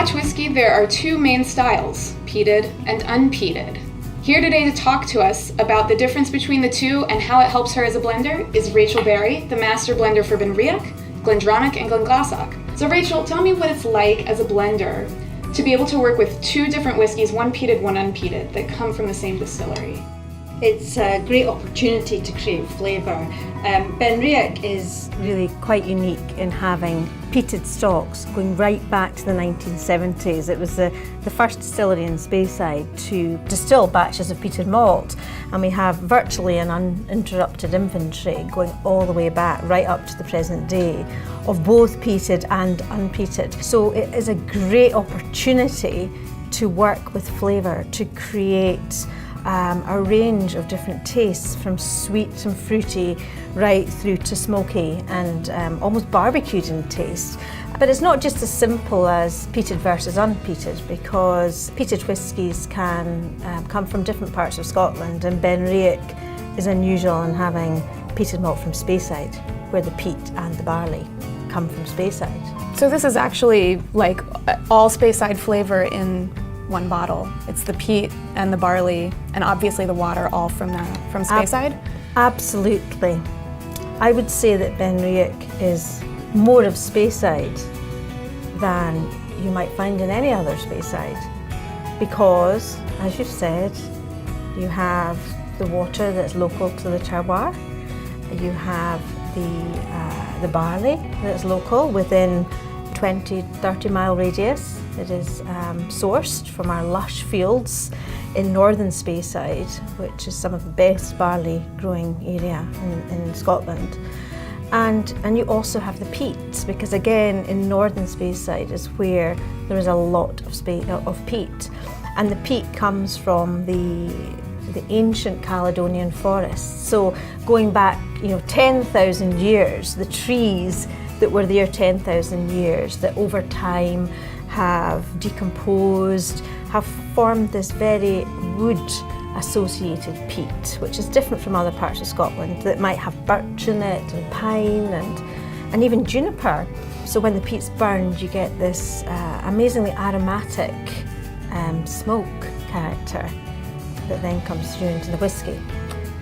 Scotch whiskey, there are two main styles, peated and unpeated. Here today to talk to us about the difference between the two and how it helps her as a blender is Rachel Barrie, the master blender for BenRiach, Glendronach, and Glenglassaugh. So Rachel, tell me what it's like as a blender to be able to work with two different whiskeys, one peated, one unpeated, that come from the same distillery. It's a great opportunity to create flavour. BenRiach is really quite unique in having peated stocks going right back to the 1970s. It was the first distillery in Speyside to distill batches of peated malt, and we have virtually an uninterrupted inventory going all the way back right up to the present day of both peated and unpeated. So it is a great opportunity to work with flavour, to create a range of different tastes, from sweet and fruity right through to smoky and almost barbecued in taste. But it's not just as simple as peated versus unpeated, because peated whiskies can come from different parts of Scotland, and BenRiach is unusual in having peated malt from Speyside, where the peat and the barley come from Speyside. So this is actually like all Speyside flavour in one bottle. It's the peat and the barley and obviously the water, all from Speyside? Absolutely. I would say that BenRiach is more of Speyside than you might find in any other Speyside, because, as you've said, you have the water that's local to the terroir, you have the barley that's local within 20-30 mile radius. It is sourced from our lush fields in northern Speyside, which is some of the best barley growing area in Scotland. And you also have the peat, because again in northern Speyside is where there is a lot of peat. And the peat comes from the ancient Caledonian forests. So going back 10,000 years, the trees that were there 10,000 years, that over time have decomposed, have formed this very wood-associated peat, which is different from other parts of Scotland that might have birch in it, and pine, and even juniper. So when the peat's burned, you get this amazingly aromatic smoke character that then comes through into the whisky.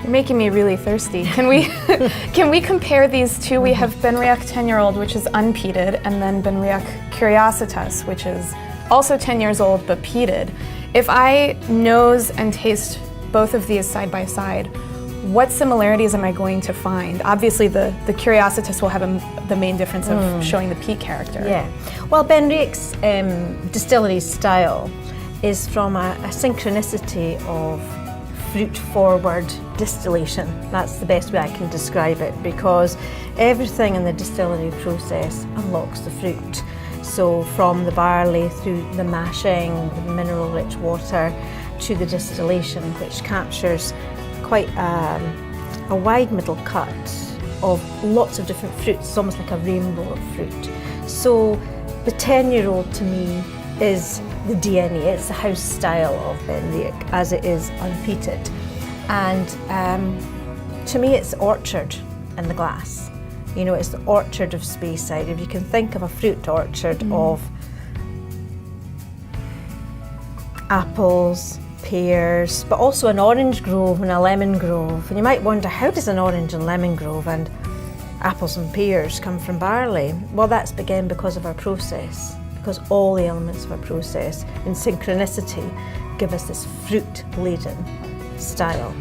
You're making me really thirsty. Can we compare these two? We have BenRiach 10-year-old, which is unpeated, and then BenRiach Curiositas, which is also 10 years old but peated. If I nose and taste both of these side by side, what similarities am I going to find? Obviously the Curiositas will have the main difference of showing the peat character. Yeah. Well, BenRiach's distillery style is from a synchronicity of fruit-forward distillation. That's the best way I can describe it, because everything in the distillery process unlocks the fruit. So from the barley through the mashing, the mineral-rich water, to the distillation, which captures quite a wide middle cut of lots of different fruits. It's almost like a rainbow of fruit. So the 10-year-old to me is the DNA, it's the house style of BenRiach as it is unpeated. And to me it's orchard in the glass. It's the orchard of Speyside. If you can think of a fruit orchard of apples, pears, but also an orange grove and a lemon grove. And you might wonder, how does an orange and lemon grove and apples and pears come from barley? Well, that's again because of our process, because all the elements of our process in synchronicity give us this fruit-laden style.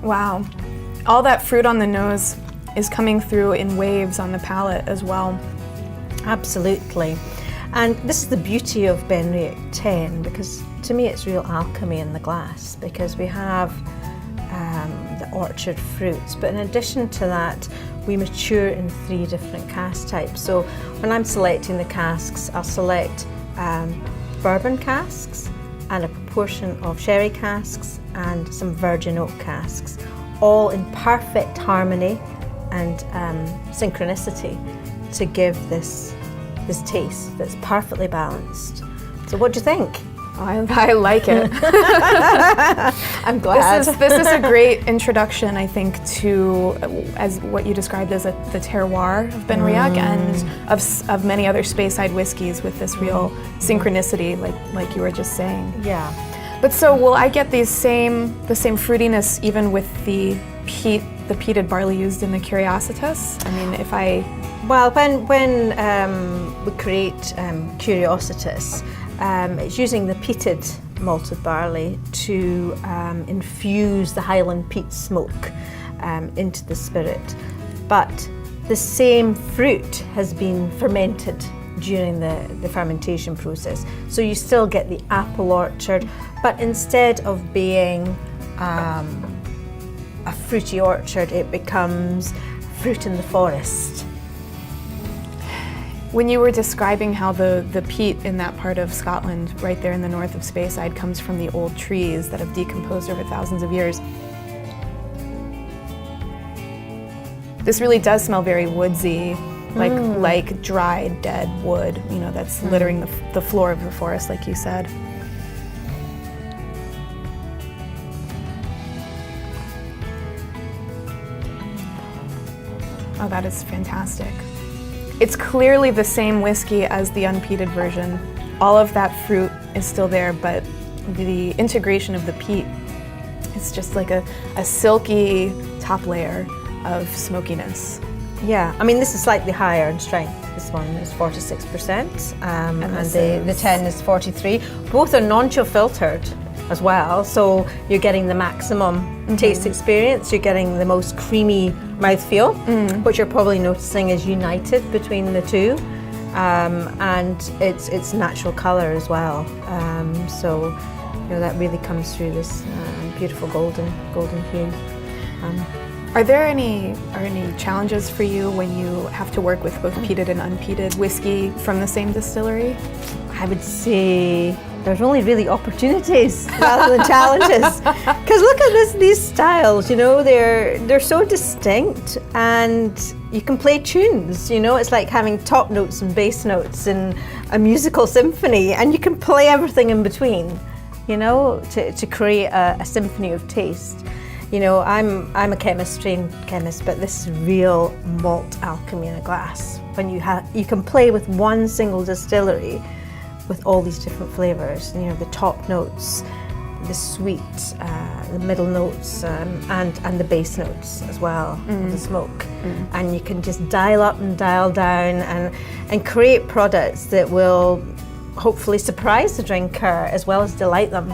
Wow, all that fruit on the nose is coming through in waves on the palate as well. Absolutely. And this is the beauty of BenRiach 10, because to me it's real alchemy in the glass, because we have the orchard fruits, but in addition to that we mature in 3 different cask types. So when I'm selecting the casks, I'll select bourbon casks and a proportion of sherry casks and some virgin oak casks, all in perfect harmony and synchronicity to give this taste that's perfectly balanced. So what do you think? I like it. I'm glad. This is a great introduction, I think, to as what you described as the terroir of BenRiach and of many other Speyside whiskies with this real synchronicity, like you were just saying. Yeah. But so will I get the same fruitiness even with the peated barley used in the Curiositas? I mean, if I... Well, when we create Curiositas, it's using the peated malted barley to infuse the Highland peat smoke into the spirit. But the same fruit has been fermented during the fermentation process. So you still get the apple orchard, but instead of being a fruity orchard, it becomes fruit in the forest. When you were describing how the peat in that part of Scotland, right there in the north of Speyside, comes from the old trees that have decomposed over thousands of years, this really does smell very woodsy, like dried, dead wood, you know, that's littering the floor of the forest, like you said. Oh, that is fantastic. It's clearly the same whiskey as the unpeated version. All of that fruit is still there, but the integration of the peat, it's just like a silky top layer of smokiness. Yeah, I mean, this is slightly higher in strength. This one is 46%, and the 10 is 43. Both are non-chill filtered as well, so you're getting the maximum taste experience. You're getting the most creamy mouthfeel, which you're probably noticing is united between the two, and it's natural colour as well. So you know that really comes through this beautiful golden hue. Are there any challenges for you when you have to work with both peated and unpeated whiskey from the same distillery? I would say there's only really opportunities rather than challenges. Because look at these styles, you know, they're so distinct, and you can play tunes, you know, it's like having top notes and bass notes in a musical symphony, and you can play everything in between, you know, to create a symphony of taste. You know, I'm a trained chemist, but this is real malt alchemy in a glass. When you can play with one single distillery with all these different flavors, you know, the top notes, the sweet, the middle notes, and the bass notes as well, of the smoke. And you can just dial up and dial down and create products that will hopefully surprise the drinker as well as delight them.